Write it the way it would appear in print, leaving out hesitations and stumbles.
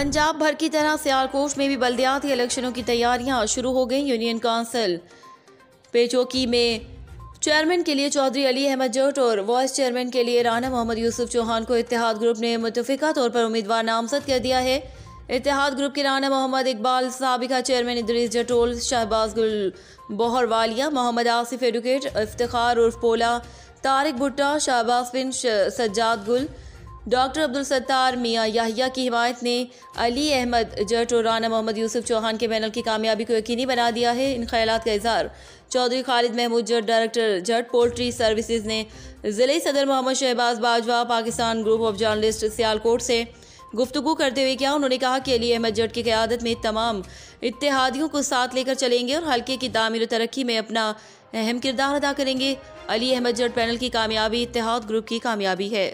पंजाब भर की तरह सियालकोट में भी बल्दियाती इलेक्शनों की तैयारियां शुरू हो गई। यूनियन काउंसिल पेचोकी में चेयरमैन के लिए चौधरी अली अहमद जट और वाइस चेयरमैन के लिए राना मोहम्मद यूसुफ चौहान को इत्तेहाद ग्रुप ने मुतफिका तौर पर उम्मीदवार नामजद कर दिया है। इत्तेहाद ग्रुप के राना मोहम्मद इकबाल, साबिका चेयरमैन इदरीस जटोल, शहबाज गुल बोहरवालिया, मोहम्मद आसिफ एडवोकेट, इफ्तिखार उर्फ पोला, तारिक भुट्टा, शहबाज बिन सज्जाद गुल, डॉक्टर अब्दुल सत्तार मियाँ याहिया की हिमायत ने अली अहमद जट और राना मोहम्मद यूसुफ चौहान के पैनल की कामयाबी को यकीनी बना दिया है। इन ख्यालात का इजहार Chaudhry Khalid Mahmood Jat, director Jat poultry services ने ज़िले सदर Mohammad Shahbaz Bajwa, Pakistan group of journalist Sialkot से गुफ्तगू करते हुए किया। उन्होंने कहा कि अली अहमद जट की क़यादत में तमाम इत्तेहादियों को साथ लेकर चलेंगे और हल्के की तामीर और तरक्की में अपना अहम किरदार अदा करेंगे। अली अहमद जट पैनल की कामयाबी इत्तेहाद ग्रुप की कामयाबी है।